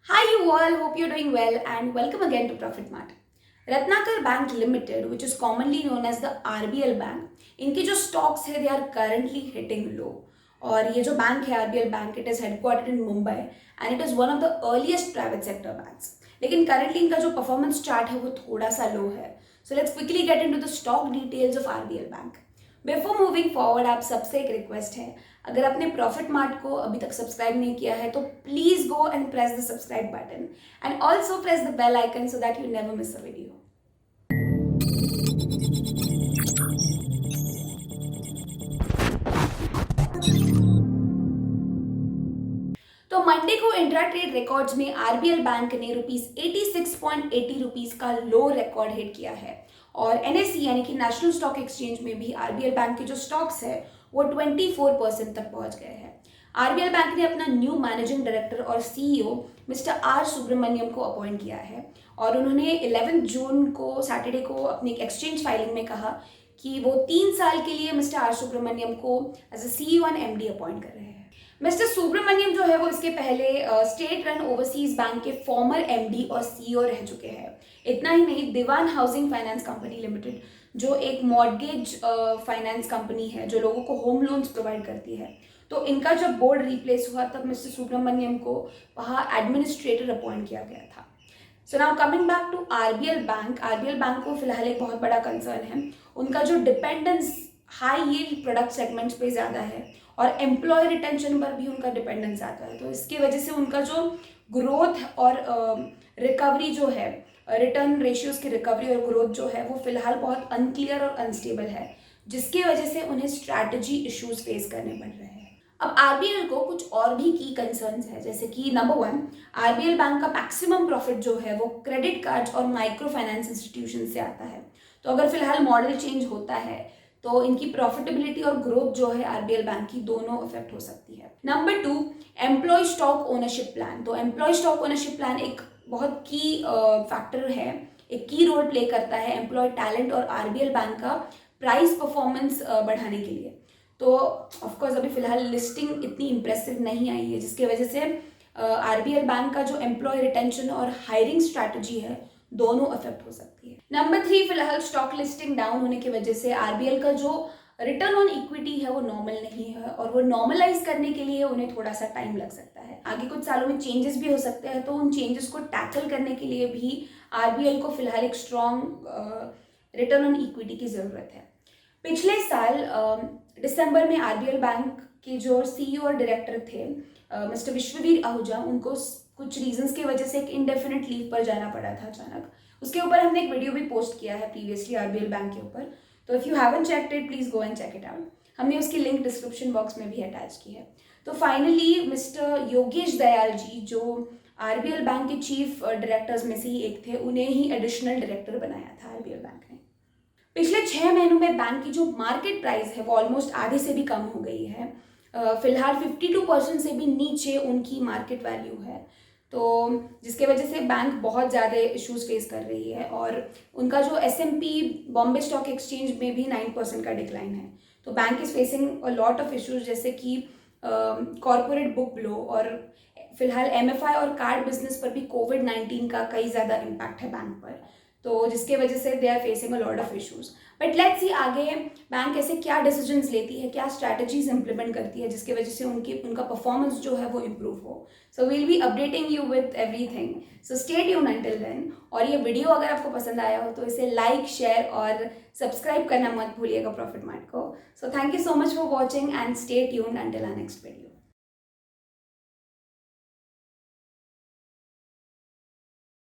Hi, you all. Hope you're doing well and welcome again to Profit Mart. Ratnakar Bank Limited, which is commonly known as the RBL Bank, इनके जो stocks है they are currently hitting low. और ये जो bank है RBL Bank, it is headquartered in Mumbai and it is one of the earliest private sector banks. लेकिन currently इनका जो performance chart है वो थोड़ा सा low है. So let's quickly get into the stock details of RBL Bank. Before moving forward आप सबसे एक रिक्वेस्ट है, अगर आपने प्रॉफिट मार्ट को अभी तक सब्सक्राइब नहीं किया है तो please go and press the subscribe button and also press the bell icon so that you never miss a video. तो मंडे को इंट्रा ट्रेड रिकॉर्ड्स में आरबीएल बैंक ने ₹86.80 का लो रिकॉर्ड हिट किया है और एनएसई यानी कि नेशनल स्टॉक एक्सचेंज में भी आरबीएल बैंक के जो स्टॉक्स है वो 24% तक पहुंच गए हैं। आरबीएल बैंक ने अपना न्यू मैनेजिंग डायरेक्टर और सीईओ मिस्टर आर सुब्रमण्यम को अपॉइंट किया है और उन्होंने 11 जून को सैटरडे को अपनी एक्सचेंज फाइलिंग में कहा कि वो 3 साल के लिए मिस्टर आर सुब्रमण्यम को as a CEO and MD appoint कर रहे हैं। मिस्टर सुब्रमण्यम जो है वो इसके पहले स्टेट रन ओवरसीज बैंक के फॉर्मर एमडी और सीईओ रह चुके हैं। इतना ही नहीं, दीवान हाउसिंग फाइनेंस कंपनी लिमिटेड जो एक मॉर्गेज फाइनेंस कंपनी है जो लोगों को होम लोन्स प्रोवाइड करती है, तो इनका जब बोर्ड रिप्लेस हुआ तब मिस्टर सुब्रमण्यम को वहाँ एडमिनिस्ट्रेटर अपॉइंट किया गया था। So now coming back to RBL bank को फिलहाल एक बहुत बड़ा कंसर्न है, उनका जो dependence high yield product segments पे ज़्यादा है और एम्प्लॉय रिटेंशन पर भी उनका डिपेंडेंस आता है। तो इसकी वजह से उनका जो ग्रोथ और रिकवरी जो है, रिटर्न रेशियोज की रिकवरी और ग्रोथ जो है वो फिलहाल बहुत अनक्लियर और अनस्टेबल है, जिसकी वजह से उन्हें स्ट्रैटेजी इश्यूज फेस करने पड़ रहे हैं। अब आरबीएल को कुछ और भी की कंसर्न्स है, जैसे कि नंबर 1, आरबीएल बैंक का मैक्सिमम प्रॉफिट जो है वो क्रेडिट कार्ड्स और माइक्रो फाइनेंस इंस्टीट्यूशन से आता है। तो अगर फिलहाल मॉडल चेंज होता है तो इनकी प्रॉफिटेबिलिटी और ग्रोथ जो है आरबीएल बैंक की दोनों इफेक्ट हो सकती है। Number 2, employ stock ownership plan. तो एम्प्लॉय स्टॉक ओनरशिप प्लान एक बहुत की फैक्टर है, एक की रोल प्ले करता है एम्प्लॉय टैलेंट और आरबीएल बैंक का प्राइस परफॉर्मेंस बढ़ाने के लिए। तो ऑफकोर्स अभी फिलहाल लिस्टिंग इतनी इंप्रेसिव नहीं आई है, जिसकी वजह से आरबीएल बैंक का जो एम्प्लॉय रिटेंशन और हायरिंग स्ट्रैटेजी है दोनों अफेक्ट हो सकती है। नंबर 3, फिलहाल स्टॉक लिस्टिंग डाउन होने की वजह से आरबीएल का जो रिटर्न ऑन इक्विटी है वो नॉर्मल नहीं है और वो नॉर्मलाइज करने के लिए उन्हें थोड़ा सा टाइम लग सकता है। आगे कुछ सालों में चेंजेस भी हो सकते हैं, तो उन चेंजेस को टैकल करने के लिए भी आरबीएल को फिलहाल एक स्ट्रॉन्ग रिटर्न ऑन इक्विटी की ज़रूरत है। पिछले साल दिसंबर में आरबीएल बैंक के जो सीईओ और डायरेक्टर थे मिस्टर विश्ववीर आहूजा, उनको कुछ रीजंस की वजह से एक इंडेफिनिट लीव पर जाना पड़ा था अचानक। उसके ऊपर हमने एक वीडियो भी पोस्ट किया है प्रीवियसली आरबीएल बैंक के ऊपर, तो if you haven't checked it please go and check it out. हमने उसकी लिंक डिस्क्रिप्शन बॉक्स में भी अटैच की है। तो फाइनली मिस्टर योगेश दयाल जी, जो आरबीएल बैंक के चीफ डायरेक्टर्स में से ही एक थे, उन्हें ही एडिशनल डायरेक्टर बनाया था आरबीएल बैंक ने। पिछले 6 महीनों में बैंक की जो मार्केट प्राइस है वो ऑलमोस्ट आधे से भी कम हो गई है। फिलहाल 52% से भी नीचे उनकी मार्केट वैल्यू है, तो जिसके वजह से बैंक बहुत ज़्यादा इश्यूज फेस कर रही है और उनका जो एसएमपी बॉम्बे स्टॉक एक्सचेंज में भी 9% का डिक्लाइन है। तो bank is facing a lot of issues, जैसे कि कॉरपोरेट बुक लो और फिलहाल एमएफआई और कार्ड बिजनेस पर भी कोविड-19 का कई ज़्यादा इम्पैक्ट है बैंक पर, तो जिसके वजह से they are facing a lot of issues. But let's see आगे बैंक ऐसे क्या डिसीजंस लेती है, क्या स्ट्रैटेजीज इंप्लीमेंट करती है जिसकी वजह से उनका परफॉर्मेंस जो है वो इम्प्रूव हो। So we'll be updating you with everything, so stay tuned until then. और ये वीडियो अगर आपको पसंद आया हो तो इसे लाइक, शेयर और सब्सक्राइब करना मत भूलिएगा प्रॉफिट मार्ट को। So thank you so much for watching and stay tuned until our next video.